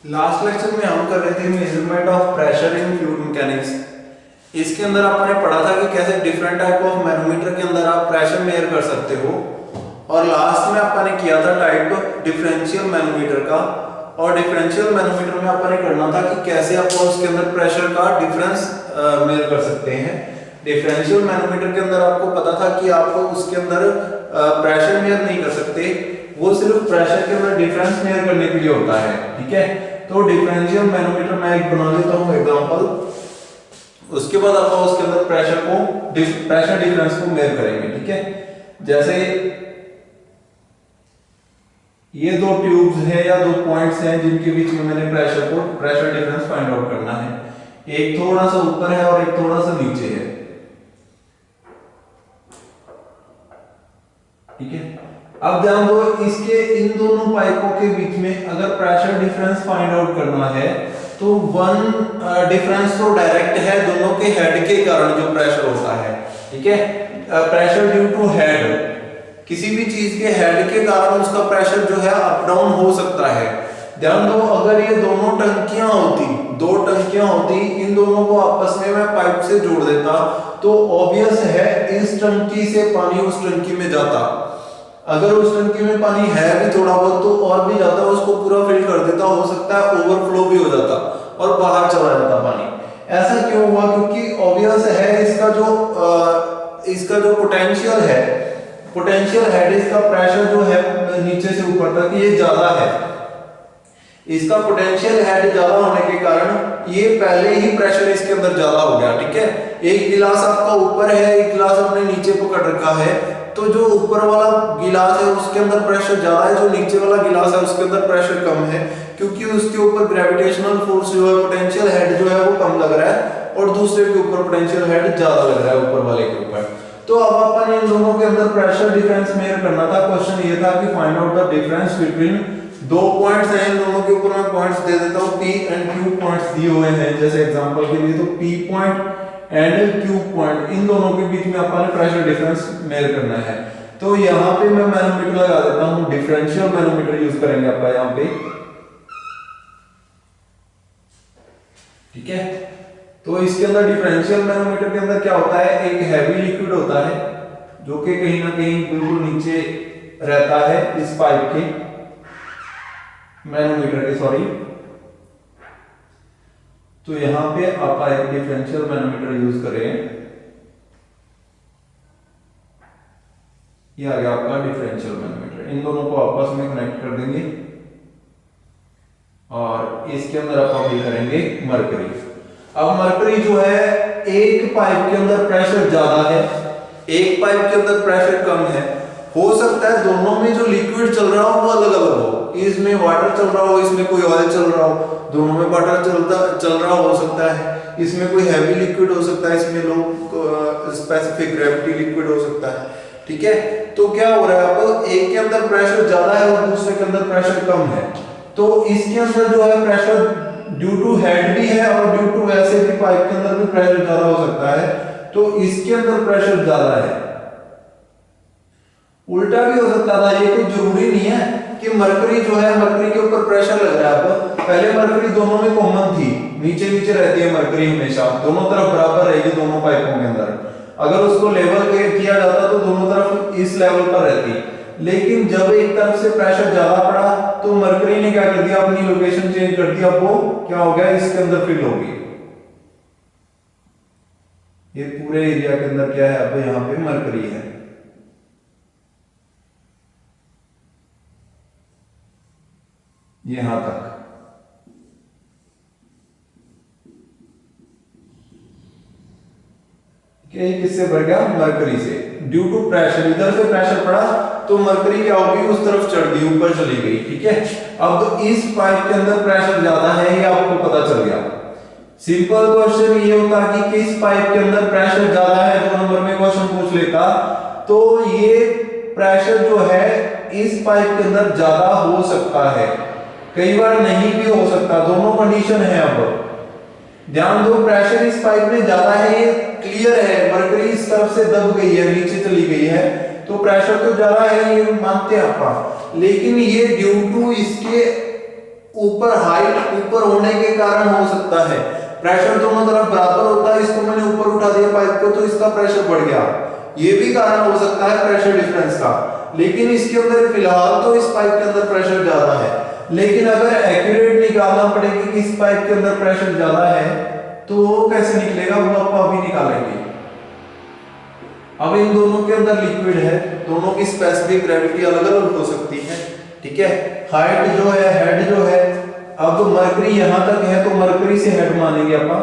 Last lecture में हम कर रहे थे measurement of pressure in fluid mechanics. इसके अंदर आपने पढ़ा था कि कैसे डिफरेंट टाइप ऑफ मैनोमीटर के अंदर आप प्रेशर मेजर कर सकते हो, और लास्ट में आपने किया था टाइप डिफरेंशियल मैनोमीटर का। और डिफरेंशियल मैनोमीटर में आपने करना था कि कैसे आप उसके अंदर प्रेशर का डिफरेंस मेजर कर सकते हैं। डिफरेंशियल मैनोमीटर के अंदर आपको पता था कि आपको उसके अंदर प्रेशर मेजर नहीं कर सकते, वो सिर्फ प्रेशर के अंदर डिफरेंस मेजर करने के लिए होता है। ठीक है, तो डिफरेंशियल मैनोमीटर मैं एक बना लेता हूं एग्जांपल, उसके बाद आप उसके अंदर प्रेशर डिफरेंस को मेजर करेंगे। ठीक है, जैसे ये दो ट्यूब्स हैं या दो पॉइंट्स हैं जिनके बीच में मैंने प्रेशर डिफरेंस फाइंड आउट करना है। एक थोड़ा सा ऊपर है और एक थोड़ा सा नीचे है। ठीक है, अब ध्यान दो, इसके इन दोनों पाइपों के बीच में अगर प्रेशर डिफरेंस फाइंड आउट करना है तो वन डिफरेंस तो डायरेक्ट है दोनों के हेड के कारण जो प्रेशर होता है। ठीक है, प्रेशर ड्यू टू हेड, किसी भी चीज के हेड के कारण उसका प्रेशर जो है अप डाउन हो सकता है। ध्यान दो, अगर ये दोनों टंकियां होती, दो टंकियां होती, इन दोनों को आपस में मैं पाइप से जोड़ देता तो ऑब्वियस है इस टंकी से पानी उस टंकी में जाता। अगर उस टंकी में पानी है भी थोड़ा बहुत तो और भी जाता, उसको पूरा फिल कर देता, हो सकता है ओवरफ्लो भी हो जाता और बाहर चला जाता पानी। ऐसा क्यों हुआ? क्योंकि ऑब्वियस है इसका जो पोटेंशियल है, पोटेंशियल हेड, इसका प्रेशर जो है नीचे से ऊपर तक ये ज्यादा है। इसका पोटेंशियल हेड ज्यादा होने के कारण ये पहले ही प्रेशर इसके अंदर ज्यादा हो गया। ठीक है, एक गिलास आपका ऊपर है, एक गिलास आपने नीचे पकड़ रखा है, तो जो ऊपर वाला गिलास है उसके अंदर प्रेशर ज्यादा है, जो नीचे वाला गिलास है उसके अंदर प्रेशर कम है, क्योंकि उसके ऊपर ग्रेविटेशनल फोर्स जो है, पोटेंशियल हेड जो है वो कम लग रहा है और दूसरे के ऊपर पोटेंशियल हेड ज्यादा लग रहा है ऊपर वाले के ऊपर। तो अब अपन इन दोनों के अंदर प्रेशर डिफरेंस मेजर करना था। क्वेश्चन ये था कि find out the difference between दो पॉइंट्स हैं, इन दोनों के ऊपर मैं पॉइंट्स दे देता हूं, P एंड Q पॉइंट्स दिए हुए हैं जैसे एग्जांपल के लिए, तो P point and Q point, इन दोनों के बीच में अपन प्रेशर डिफरेंस मेजर करना है। तो यहां पे मैं मैनोमीटर लगा देता हूं, डिफरेंशियल मैनोमीटर यूज करेंगे अपन यहां पे। ठीक है, तो इसके अंदर डिफरेंशियल मैनोमीटर के अंदर क्या होता है, एक हैवी लिक्विड होता है जो कि कहीं ना कहीं बिल्कुल नीचे रहता है इस पाइप के, मैनोमीटर के, सॉरी। तो यहां पे आप एक डिफरेंशियल मैनोमीटर यूज करें, ये आ गया आपका डिफरेंशियल मैनोमीटर। इन दोनों को आपस में कनेक्ट कर देंगे और इसके अंदर आप अभी करेंगे मरकरी। अब मरकरी जो है, एक पाइप के अंदर प्रेशर ज्यादा है, एक पाइप के अंदर प्रेशर कम है। हो सकता है दोनों में जो लिक्विड चल रहा हो वो अलग अलग हो, इसमें वाटर चल रहा हो, इसमें कोई ऑयल चल रहा हो, दोनों में वाटर चल रहा हो सकता है, इसमें कोई हैवी लिक्विड हो सकता है, इसमें लो स्पेसिफिक ग्रेविटी लिक्विड हो सकता है। ठीक है, तो क्या हो रहा है, अब एक के अंदर प्रेशर ज्यादा है और दूसरे के अंदर प्रेशर कम है, तो इसके अंदर जो है प्रेशर ड्यू टू हेड भी है और ड्यू टू वैसे भी पाइप के अंदर भी प्रेशर ज्यादा हो सकता है, तो इसके अंदर प्रेशर ज्यादा है। उल्टा भी हो सकता था, ये कोई जरूरी नहीं है कि मरकरी जो है, मरकरी के ऊपर प्रेशर लग रहा है। अब पहले मरकरी दोनों में कॉमन थी, नीचे नीचे रहती है मरकरी हमेशा, दोनों तरफ बराबर रहेगी दोनों पाइपों के अंदर। अगर उसको लेवल किया जाता तो दोनों तरफ इस लेवल पर रहती, लेकिन जब एक तरफ से प्रेशर ज्यादा पड़ा तो मरकरी ने क्या कर दिया, अपनी लोकेशन चेंज कर दिया, वो क्या हो गया, इसके अंदर फिल हो गई। ये पूरे एरिया के अंदर क्या है, अब यहां पे मरकरी है। यहां तक किससे भर गया, मरकरी से। ड्यू टू प्रेशर, इधर से प्रेशर पड़ा तो मरकरी क्या होगी, उस तरफ चढ़ गई, ऊपर चली गई। ठीक है, अब तो इस पाइप के अंदर प्रेशर ज्यादा है, ये आपको पता चल गया। सिंपल क्वेश्चन ये होता कि किस पाइप के अंदर प्रेशर ज्यादा है, 2 नंबर में क्वेश्चन पूछ लेता, तो ये प्रेशर जो है इस पाइप के अंदर ज्यादा हो सकता है, कई बार नहीं भी हो सकता, दोनों कंडीशन है। अब ध्यान दो, प्रेशर इस पाइप में ज्यादा है, ये क्लियर है, मरकरी इस तरफ से दब गई है, नीचे चली गई है, तो प्रेशर तो ज्यादा है, ये मानते हैं आप, लेकिन ये ड्यू टू इसके ऊपर हाइट ऊपर होने के कारण हो सकता है। प्रेशर दोनों तरफ बराबर होता है, इसको मैंने ऊपर उठा दिया पाइप को तो इसका प्रेशर बढ़ गया, ये भी कारण हो सकता है प्रेशर डिफरेंस का। लेकिन इसके अंदर फिलहाल तो इस पाइप के अंदर प्रेशर ज्यादा है, लेकिन अगर एक्यूरेट निकालना पड़ेगी कि इस पाइप के अंदर प्रेशर ज्यादा है तो वो कैसे निकलेगा, वो आप अभी निकालेंगे। अब इन दोनों के अंदर लिक्विड है, दोनों की स्पेसिफिक ग्रेविटी अलग अलग हो सकती है, ठीक है। हाइट जो है, हेड जो है, अब मरकरी यहां तक है तो मरकरी से हेड मानेंगे अपन।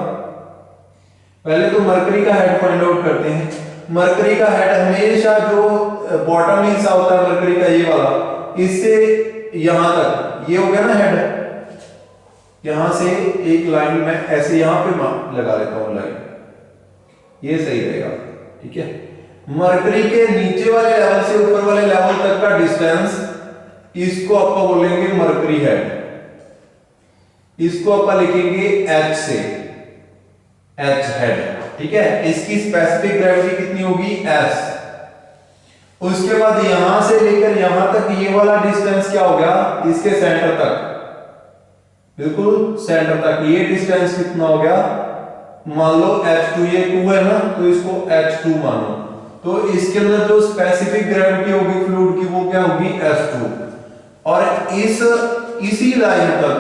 पहले तो मरकरी का हेड फाइंड आउट करते हैं। मरकरी का हेड हमेशा जो बॉटम हिस्सा होता है मरकरी का, ये वाला, इससे यहां तक, ये हो गया ना हेड, यहां से एक लाइन में ऐसे यहां पे लगा लेता हूं लाइन, ये सही रहेगा, ठीक है। मरकरी के नीचे वाले लेवल से ऊपर वाले लेवल तक का डिस्टेंस, इसको आप बोलेंगे मरकरी हेड, इसको आप लिखेंगे H से, H हेड, ठीक है। इसकी स्पेसिफिक ग्रेविटी कितनी होगी, S। उसके बाद यहां से लेकर यहां तक ये वाला डिस्टेंस क्या हो गया, इसके सेंटर तक, बिल्कुल सेंटर तक, ये डिस्टेंस कितना हो गया, मान लो H2, ये 2 है ना, तो इसको H2 मानो। तो इसके अंदर जो स्पेसिफिक ग्रेविटी होगी फ्लूइड की वो क्या होगी, S2। और इसी लाइन तक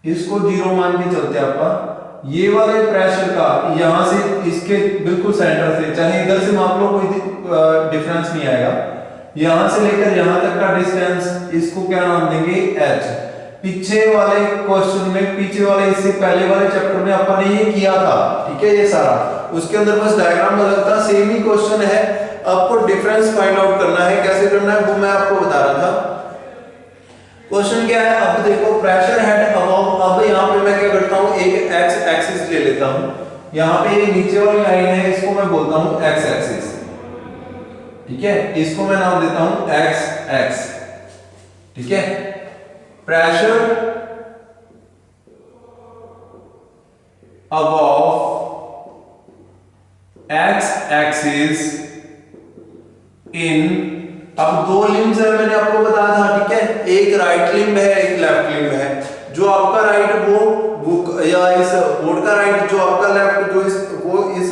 इसको 0 मान के चलते आप, ये वाले प्रेशर का यहां से इसके बिल्कुल सेंटर से, चाहे इधर से माप लो कोई डिफरेंस नहीं आएगा, यहां से लेकर यहां तक का डिस्टेंस, इसको क्या नाम देंगे, H। पीछे वाले क्वेश्चन में, पीछे वाले, इससे पहले वाले चैप्टर में अपन ने ये किया था, ठीक है, ये सारा, उसके अंदर बस डायग्राम अलग था, सेम ही क्वेश्चन है। आपको डिफरेंस फाइंड आउट करना है, कैसे करना है वो मैं आपको बता रहा था। क्वेश्चन क्या है, अब देखो प्रेशर हेड अबव, अब यहां पे मैं क्या करता हूं, एक एक्स एक्सिस ले लेता हूं, यहां पे ये नीचे वाली लाइन है, इसको मैं बोलता हूं एक्स एक्सिस, ठीक है, इसको मैं नाम देता हूं एक्स एक्स, ठीक है। प्रेशर अबव एक्स एक्सिस इन, अब दो लिम्स है, मैंने आपको बताया था, ठीक है, एक राइट लिम्ब है, एक लेफ्ट लिम्ब है। जो आपका राइट वो बुक या इस बोर्ड का राइट, जो आपका लेफ्ट, जो वो इस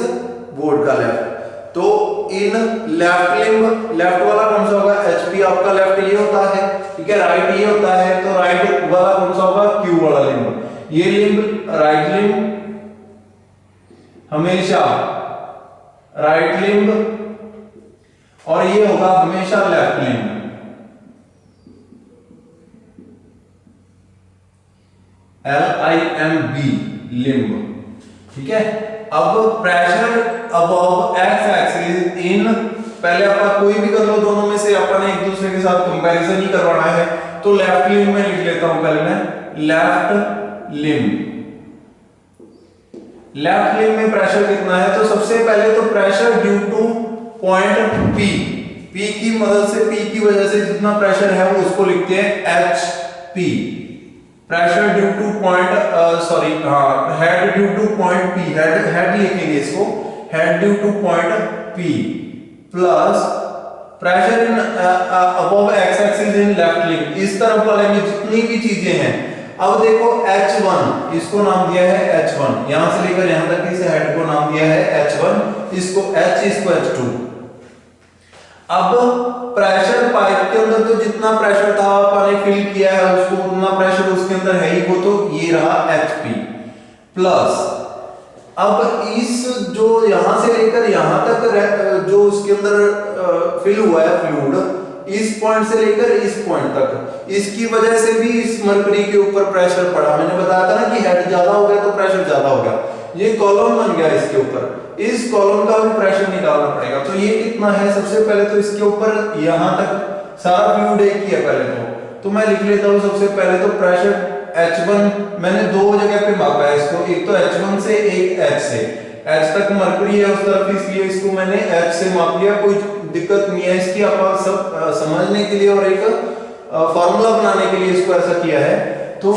बोर्ड का लेफ्ट। तो इन लेफ्ट लिम्ब, लेफ्ट वाला कौन सा होगा, एचपी, आपका लेफ्ट ये होता है, ठीक है, राइट ये होता है, तो राइट वाला कौन सा होगा, क्यू वाला लिम्ब। ये लिम्ब, राइट लिम्ब हमेशा राइट लिम्ब, और ये होगा हमेशा लेफ्ट लिम्ब। LIMB लिम्ब, ठीक है। अब प्रेशर अबव एक्स एक्सिस इन, पहले आप कोई भी कर लो, दोनों में से अपन एक दूसरे के साथ कंपैरिजन ही करवाना है, तो लेफ्ट लिम्ब में लिख लेता हूं पहले मैं, लेफ्ट लिम्ब। लेफ्ट लिम्ब में प्रेशर कितना है, तो सबसे पहले तो pressure due to point P, P की मदद से, P की वजह से जितना प्रेशर है वो उसको लिखते हैं HP, pressure due to point, sorry हाँ, head due to point P, head head लिखेंगे इसको, head due to point P plus pressure in above x axis in left limb, इस तरफ वाले में जितनी भी चीजें हैं। अब देखो H1, इसको नाम दिया है H1, यहां से लेकर यहां तक इस हेड को नाम दिया है H1, इसको H, इसको H2। अब प्रेशर पाइप के अंदर तो जितना प्रेशर था आपने फिल किया है उसको, उतना प्रेशर उसके अंदर है ही, वो तो ये रहा HP प्लस, अब इस जो यहां से लेकर यहां तक जो उसके अंदर फिल हुआ है फ्लूइड, इस पॉइंट से लेकर इस पॉइंट तक, इसकी वजह से भी इस मरकरी के ऊपर प्रेशर पड़ा। मैंने बताया था ना कि हेड ज्यादा हो गया तो प्रेशर ज्यादा हो गया, ये कॉलम बन गया इसके ऊपर, इस कॉलम का भी प्रेशर निकालना पड़ेगा। तो ये कितना है, सबसे पहले तो इसके ऊपर यहां तक सारा फ्लूइड एक ही है पहले तो मैं लिख लेता हूं सबसे पहले तो प्रेशर H1, मैंने दो जगह पे मापा है इसको, एक तो H1 से, एक H से, H तक मरकरी है उस तरफ, इसलिए इसको मैंने H से माप लिया, कोई दिक्कत नहीं है इसकी, आप सब समझने के लिए और एक फार्मूला बनाने के लिए इसको ऐसा किया है। तो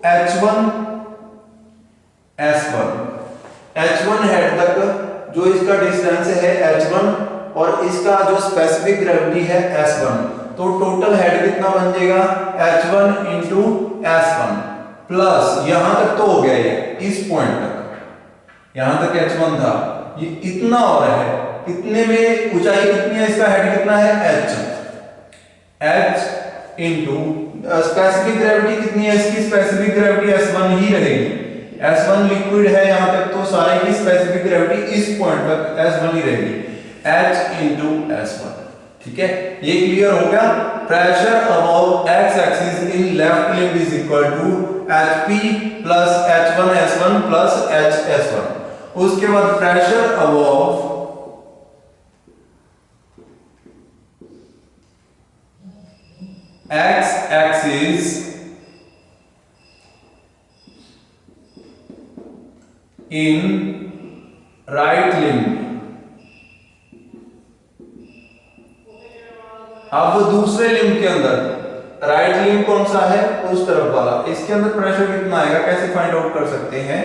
H1 S1, H1 हेड तक जो इसका डिस्टेंस है H1 और इसका जो स्पेसिफिक ग्रेविटी है S1, तो टोटल हेड कितना बन जाएगा H1 इंटू S1 प्लस यहां तक तो हो गया ये इस पॉइंट तक, यहां तक H1 था, ये इतना और है, इतने में ऊंचाई कितनी है, इसका हेड कितना है H इंटू स्पेसिफिक ग्रेविटी कितनी है इसकी, स्पेसिफिक ग्रेविटी S1 ही रहेगी, S1 लिक्विड है यहां तक तो सारे की स्पेसिफिक ग्रेविटी इस पॉइंट तक S1 ही रहेगी, H इंटू S1। ठीक है, ये क्लियर हो गया। Pressure above x axis in left limb is equal to HP plus H1S1 plus HS1। उसके बाद pressure above x axis in right limb. अब दूसरे लिम्ब के अंदर राइट लिम्ब कौन सा है, उस तरफ वाला, इसके अंदर प्रेशर कितना आएगा कैसे फाइंड आउट कर सकते हैं।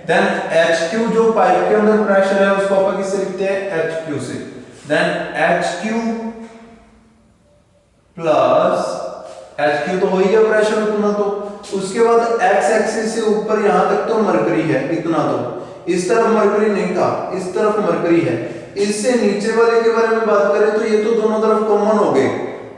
देन HQ जो पाइप के अंदर प्रेशर है उसको अपन किससे लिखते हैं, HQ से। देन HQ प्लस HQ तो हो ही गया प्रेशर उतना, तो उसके बाद एक्स एक्सिस से ऊपर यहां तक तो मरकरी है इतना, तो इस तरफ मरकरी नहीं था, इस तरफ मरकरी है। इससे नीचे वाले के बारे में बात करें तो ये तो दोनों तरफ कॉमन हो गए,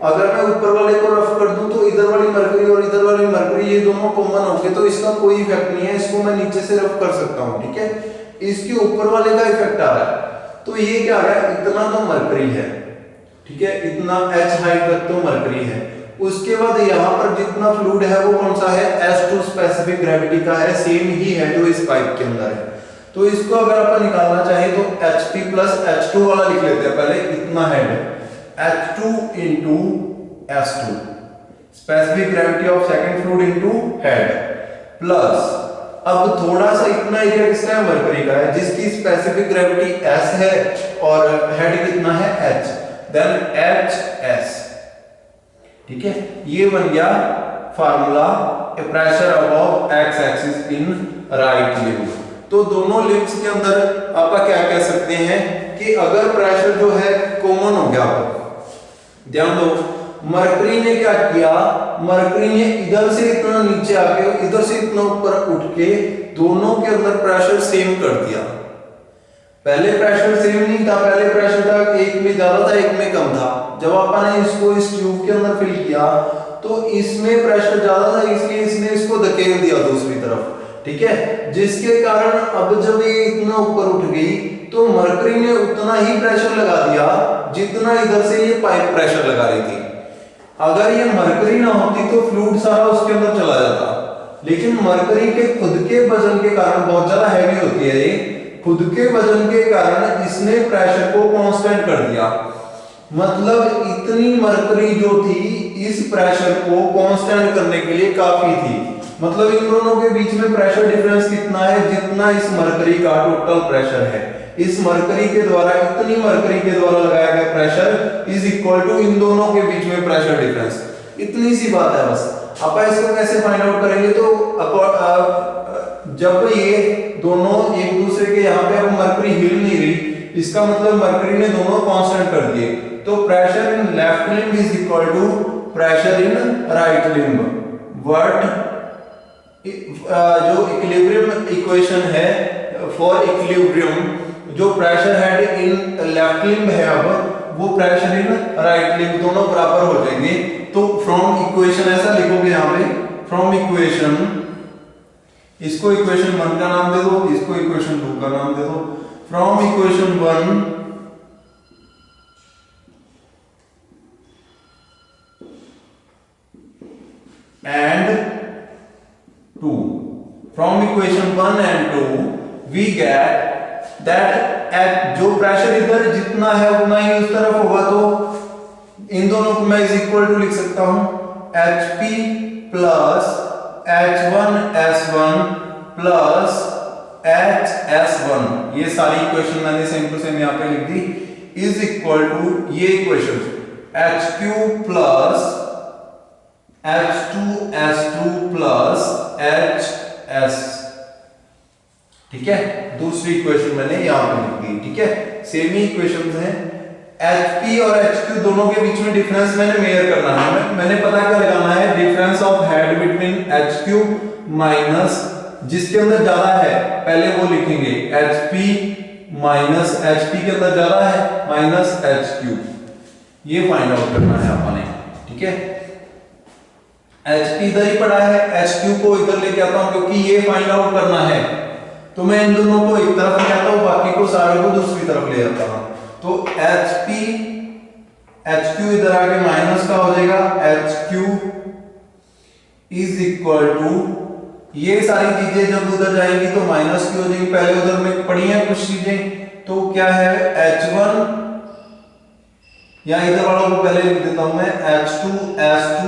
अगर मैं ऊपर वाले को रफ कर दूं तो इधर वाली मरकरी और इधर वाली मरकरी ये दोनों कॉमन हो गए, तो इसका कोई इफेक्ट नहीं है, इसको मैं नीचे से रफ कर सकता हूं। ठीक है, इसके ऊपर वाले का इफेक्ट आ रहा है, तो ये क्या आ रहा है, इतना तो मरकरी है, ठीक है, इतना H हाइट तक तो मरकरी है। उसके बाद यहाँ पर जितना फ्लूइड है वो कौन सा है, S2 स्पेसिफिक ग्रेविटी का है, सेम ही है जो इस पाइप के अंदर है। तो इसको अगर अपन निकालना चाहे तो HP प्लस H2 वाला लिख लेते हैं पहले, इतना head H2 into S2 specific gravity of second fluid into head, plus अब थोड़ा सा इतना एरिया किसका है, मरकरी का है, जिसकी स्पेसिफिक ग्रेविटी S है और हेड कितना है H, देन HS। ठीक है, ये बन गया formula pressure above x axis in right limb. तो दोनों लिम्ब्स के अंदर आप क्या कह सकते हैं कि अगर प्रेशर जो है कॉमन हो गया, ध्यान दो, मरकरी ने क्या किया, मरकरी ने इधर से इतना नीचे आके इधर से इतना ऊपर उठ के दोनों के अंदर प्रेशर सेम कर दिया। पहले प्रेशर सेम नहीं था, पहले प्रेशर था एक में ज्यादा था एक में कम था। जब आपने इसको इस ट्यूब के अंदर फिल किया तो इसमें प्रेशर ज्यादा था, इसलिए इसने इसको धकेल दिया दूसरी तरफ। ठीक है, जिसके कारण अब जब ये इतना ऊपर उठ गई तो मरकरी ने उतना ही प्रेशर लगा दिया जितना इधर से ये पाइप प्रेशर लगा रही थी। अगर ये मरकरी ना होती तो फ्लूइड सारा उसके अंदर चला जाता, लेकिन मरकरी के खुद के वजन के कारण, बहुत ज्यादा हैवी होती है ये, खुद के वजन के कारण इसने प्रेशर को कांस्टेंट कर दिया। मतलब इतनी मरकरी जो थी इस प्रेशर को कांस्टेंट करने के लिए काफी थी। मतलब इन दोनों के बीच में प्रेशर डिफरेंस कितना है, जितना इस मरकरी का टोटल प्रेशर है, इस मरकरी के द्वारा, इतनी मरकरी के द्वारा लगाया गया प्रेशर इज इक्वल टू इन दोनों के बीच में प्रेशर डिफरेंस। इतनी सी बात है बस। अब इसको कैसे फाइंड आउट करेंगे, तो जब ये दोनों एक दूसरे के यहाँ पे अब मरकरी हिल नहीं रही, इसका मतलब मरकरी ने दोनों कांस्टेंट कर दिए, तो pressure in left limb is equal to pressure in right limb. What जो इक्विलिब्रियम इक्वेशन है फॉर इक्विलिब्रियम, जो pressure head in left limb है अब वो प्रेशर इन राइट लिम्ब, दोनों बराबर हो जाएंगे। तो फ्रॉम इक्वेशन ऐसा लिखोगे यहाँ पे, फ्रॉम इक्वेशन, इसको इक्वेशन 1 का नाम दे दो, इसको इक्वेशन 2 का नाम दे दो। From equation 1 and 2, from equation 1 and 2 we get that at जो प्रेशर इधर जितना है उतना ही उस तरफ होगा, तो इन दोनों को मैं इज इक्वल टू लिख सकता हूं HP plus H1S1 plus HS1, ये सारी इक्वेशन मैंने सेम टू सेम यहां पे लिख दी, इज इक्वल टू ये equation HQ plus H2S2 plus HS। ठीक है, दूसरी इक्वेशन मैंने यहां पे लिख दी। ठीक है, सेम ही इक्वेशंस हैं, HP और HQ दोनों के बीच में डिफरेंस मैंने मेजर करना है। मैंने पता क्या लगाना है, difference of head between HQ minus जिसके अंदर ज्यादा है पहले वो लिखेंगे, HP माइनस HP के अंदर ज्यादा है माइनस HQ, ये फाइंड आउट करना है अपने। ठीक है, HP इधर ही पड़ा है, HQ को इधर लेके आता हूं क्योंकि ये फाइंड आउट करना है, तो मैं इन दोनों को एक तरफ ले आता हूं, बाकी को सारे को दूसरी तरफ ले जाता हूं। तो HP HQ इधर आके माइनस का हो जाएगा, HQ इज इक्वल टू, ये सारी चीजें जब उधर जाएंगी तो माइनस की हो जाएगी, पहले उधर में पड़ी हैं कुछ चीजें, तो क्या है H1, या इधर वालों को पहले लिख देता हूं मैं, H2 S2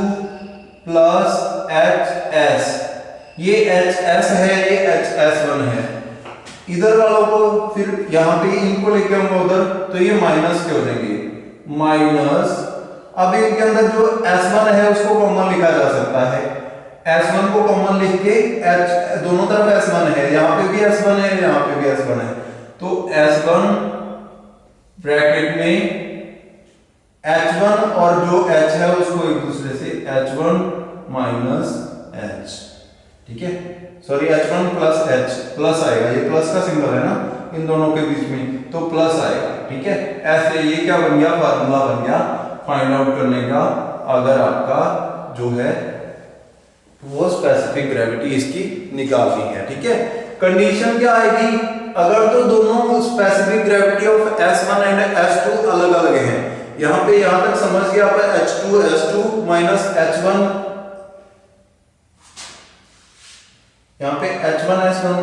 प्लस HS, ये HS है, ये HS1 है, इधर वालों को फिर यहां पे इनको लेके आऊंगा उधर, तो ये माइनस के हो जाएंगे, माइनस, अब इनके अंदर जो S1 है उसको कॉमन लिखा जा सकता है, S1 को कॉमन लिख के H दोनों तरफ S1 है, यहां पे भी S1 है, यहां पे भी S1 है, तो S1 ब्रैकेट में H1 और जो H है उसको एक दूसरे से H1 माइनस H, ठीक है, sorry H1 plus H, plus आएगा, ये प्लस का सिंबल है ना इन दोनों के बीच में, तो प्लस आएगा। ठीक है, ऐसे ये क्या बन गया, फार्मूला बन गया फाइंड आउट करने का, अगर आपका जो है वो स्पेसिफिक ग्रेविटी इसकी निकालनी है। ठीक है, कंडीशन क्या आएगी, अगर तो दोनों specific gravity of S1 and S2 अलग अलग हैं, यहां पे यहां तक समझ गया आप, H2 S2 माइनस H1, यहां पे H1 S1,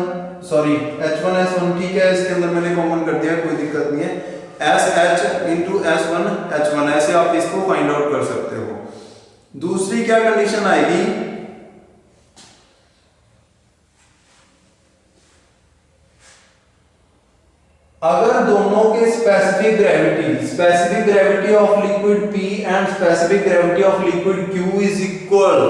sorry H1 S1, ठीक है, इसके अंदर मैंने कॉमन कर दिया, कोई दिक्कत नहीं है, SH इंटू S1 H1, ऐसे आप इसको फाइंड आउट कर सकते हो। दूसरी क्या कंडीशन आएगी, अगर दोनों के specific gravity of liquid P and specific gravity of liquid Q is equal,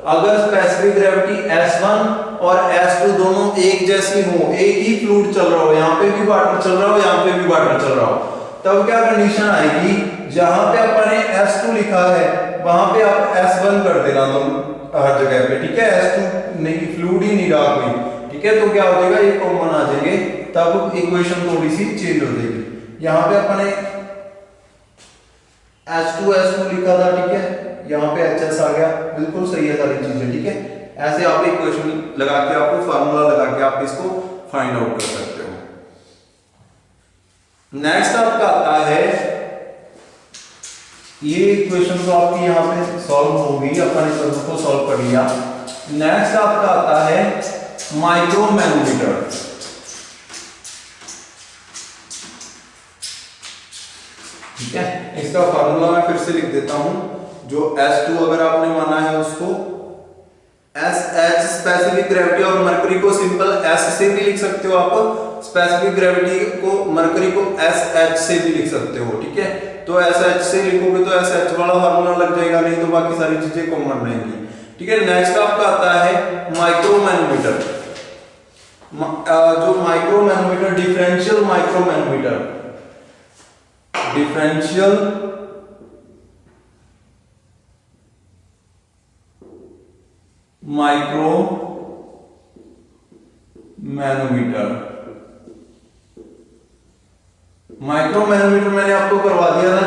अगर स्पेसिफिक ग्रेविटी S1 और S2 दोनों एक जैसी हो, एक ही फ्लूइड चल रहा हो, यहाँ पे भी वाटर चल रहा हो, यहाँ पे भी वाटर चल रहा हो, तब क्या कंडीशन आएगी, जहां पे अपने S2 लिखा है वहां पे आप S1 कर देना तुम हर जगह पे। ठीक है, S2 नहीं, फ्लूइड ही नहीं रहा कोई। ठीक है, तो क्या हो जाएगा, ये कॉमन आ जाएंगे, तब इक्वेशन थोड़ी सी चेंज हो जाएगी। यहां पे अपने H2 लिखा था, ठीक है, यहाँ पे HS आ गया, बिल्कुल सही है सारी चीजें। ठीक है, ऐसे आप इक्वेशन लगा के, आपको फार्मूला लगा के आप इसको फाइंड आउट कर सकते हो। नेक्स्ट आपका आता है, ये इक्वेशन तो आपकी यहाँ पे सॉल्व होगी, अपन इस को सॉल्व कर लिया। नेक्स्ट आपका आता है माइक्रोमैनोमीटर। ठीक है, इसका फार्मूला मैं फिर से लिख देता हूं, जो S2 अगर आपने माना है उसको SH, स्पेसिफिक ग्रेविटी और मरकरी को सिंपल S से भी लिख सकते हो आप, स्पेसिफिक ग्रेविटी को मरकरी को SH से भी लिख सकते हो। ठीक है, तो SH से लिखोगे तो SH वाला फार्मूला लग जाएगा, नहीं तो बाकी सारी चीजें कॉमन रहेंगी। ठीक है, नेक्स्ट आपका आता है माइक्रोमैनोमीटर। जो माइक्रोमैनोमीटर, डिफरेंशियल माइक्रोमैनोमीटर, डिफरेंशियल माइक्रोमैनोमीटर मैंने आपको करवा दिया था,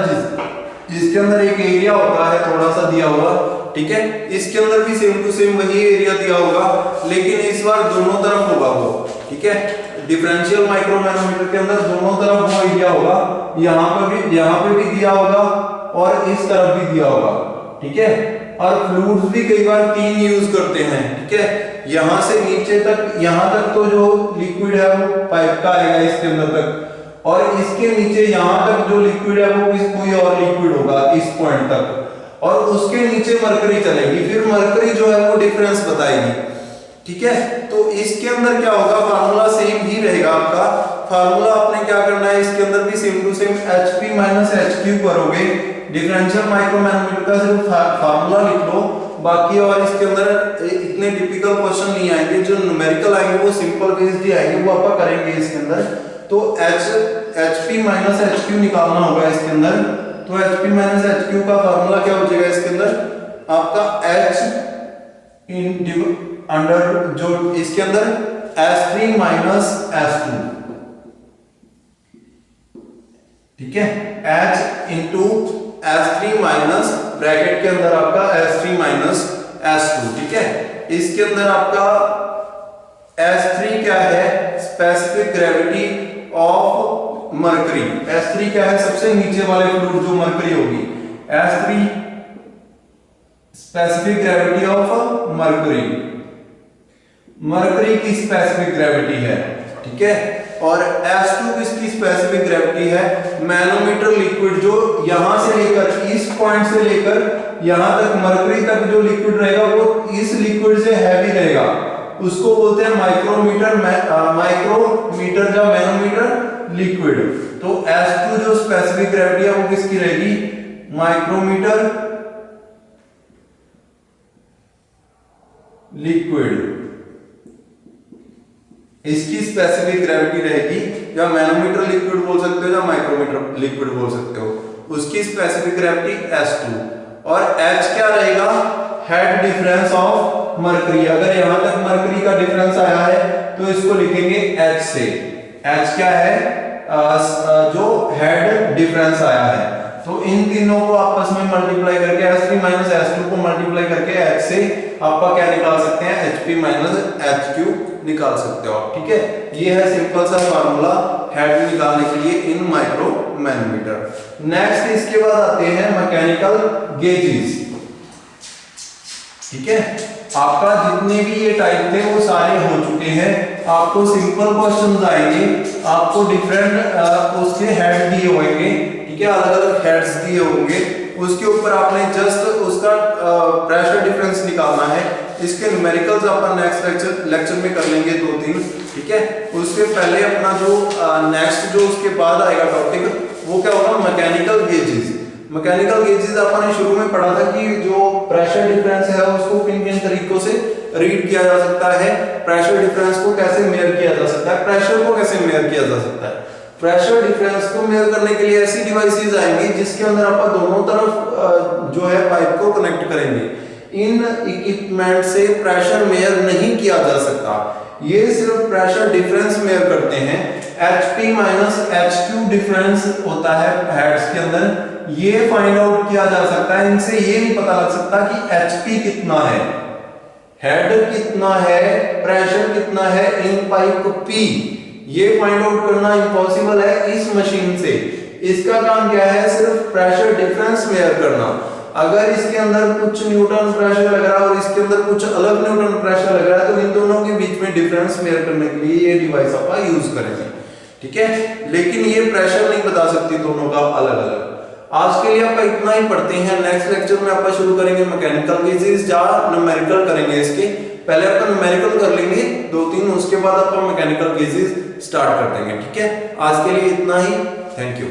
जिसके अंदर एक एरिया होता है थोड़ा सा दिया हुआ। ठीक है, इसके अंदर भी सेम टू सेम वही एरिया दिया होगा, लेकिन इस बार दोनों तरफ होगा वो। ठीक है, डिफरेंशियल माइक्रोमैनोमीटर के अंदर दोनों तरफ वो एरिया होगा, यहाँ पे भी दिया होगा और इस तरफ भी दिया होगा। ठीक है, और फ्लूइड्स भी कई बार 3 यूज करते हैं। ठीक है, यहां से नीचे तक, यहां तक तो जो लिक्विड है वो पाइप का आएगा इसके अंदर तक, और इसके नीचे यहां तक जो लिक्विड है वो कोई और लिक्विड होगा इस पॉइंट तक, और उसके नीचे मरकरी चलेगी, फिर मरकरी जो है वो डिफरेंस बताएगी। ठीक है, तो इसके अंदर क्या होगा, फार्मूला सेम ही रहेगा आपका। फार्मूला आपने क्या करना है, इसके अंदर भी same to same HP minus HQ करोगे। डिफरेंशियल माइक्रोमैनोमीटर का सिर्फ फार्मूला लिख लो, बाकी और इसके अंदर इतने टिपिकल क्वेश्चन नहीं आएंगे, जो न्यूमेरिकल आएंगे वो सिंपल बेस्ड ही आएंगे, वो आप करेंगे इसके अंदर। तो HP माइनस HQ निकालना होगा इसके अंदर। तो HP माइनस HQ का फार्मूला क्या हो जाएगा इसके अंदर, आपका H अंडर जो इसके अंदर S3 माइनस S2, ठीक है, H into S3 minus bracket के अंदर आपका S3 माइनस S2, ठीक है। इसके अंदर आपका S3 क्या है, specific gravity of mercury. S3 क्या है, सबसे नीचे वाले फ्लूइड जो मरकरी होगी, S3 specific gravity of mercury, mercury की स्पेसिफिक ग्रेविटी है, ठीक है। और S2 किसकी स्पेसिफिक ग्रेविटी है, मैनोमीटर लिक्विड जो यहां से लेकर इस पॉइंट से लेकर यहां तक मरकरी तक जो लिक्विड रहेगा वो इस लिक्विड से हैवी रहेगा, उसको बोलते हैं माइक्रोमीटर, माइक्रोमीटर या मैनोमीटर लिक्विड। तो S2 जो स्पेसिफिक ग्रेविटी है वो किसकी रहेगी, माइक्रोमीटर लिक्विड, इसकी स्पेसिफिक ग्रेविटी रहेगी, या मैनोमीटर लिक्विड बोल सकते हो या माइक्रोमीटर लिक्विड बोल सकते हो, उसकी स्पेसिफिक ग्रेविटी S2। और H क्या रहेगा, हेड डिफरेंस ऑफ मरकरी। अगर यहां तक मरकरी का डिफरेंस आया है तो इसको लिखेंगे H से। H क्या है, जो हेड डिफरेंस आया है। तो इन तीनों को आपस में मल्टीप्लाई करके S3 माइनस S2 को मल्टीप्लाई करके H से आपका क्या निकाल सकते हैं, HP माइनस HQ निकाल सकते हो आप, ठीक है। ये है सिंपल सा फार्मूला हेड निकालने के लिए इन माइक्रो मैनोमीटर। नेक्स्ट इसके बाद आते हैं मैकेनिकल गेजेस, ठीक है। आपका जितने भी ये टाइप थे वो सारे हो चुके हैं। आपको सिंपल क्वेश्चंस आएंगे, आपको डिफरेंट उसके हेड दिए होंगे, ठीक है, अलग अलग हेड्स दिए होंगे, उसके ऊपर आपने जस्ट उसका प्रेशर डिफरेंस निकालना है। इसके न्यूमेरिकल्स अपन नेक्स्ट लेक्चर में कर लेंगे 2-3, ठीक है। उसके पहले अपना जो नेक्स्ट जो उसके बाद आएगा टॉपिक वो क्या होगा, मैकेनिकल गेजेस। मैकेनिकल गेजेस आपने शुरू में पढ़ा था कि जो प्रेशर डिफरेंस है उसको किन किन तरीकों से रीड किया जा सकता है, प्रेशर डिफरेंस को कैसे मेजर किया जा सकता है, प्रेशर को कैसे मेजर किया जा सकता है। प्रेशर डिफरेंस को मेजर करने के लिए ऐसी डिवाइसेस आएंगी जिसके अंदर आप दोनों तरफ जो है पाइप को कनेक्ट करेंगे। इन इक्विपमेंट से प्रेशर मेजर नहीं किया जा सकता, ये सिर्फ प्रेशर डिफरेंस मेजर करते हैं। HP माइनस HQ डिफरेंस होता है हेड्स के अंदर, ये फाइंड आउट किया जा सकता है। इनसे ये नहीं पता लग सकता कि HP कितना है, हेड कितना है, प्रेशर कितना है इन पाइप P, ये फाइंड आउट करना इम्पॉसिबल है इस मशीन से। इसका काम क्या है, सिर्फ प्रेशर डिफरेंस मेजर करना। अगर इसके अंदर कुछ न्यूटन प्रेशर लग रहा है और इसके अंदर कुछ अलग न्यूटन प्रेशर लग रहा है तो इन दोनों के बीच में डिफरेंस मेजर करने के लिए ये डिवाइस आप यूज करेंगे, ठीक है। लेकिन ये प्रेशर नहीं बता सकती दोनों का अलग अलग। आज के लिए आपका इतना ही पढ़ते हैं। नेक्स्ट लेक्चर में आपका शुरू करेंगे मैकेनिकल गेजेस, जहां न्यूमेरिकल करेंगे। इसके पहले आपका न्यूमेरिकल कर लेंगे 2-3, उसके बाद आपका मैकेनिकल गेजेस स्टार्ट कर देंगे, ठीक है। आज के लिए इतना ही, थैंक यू।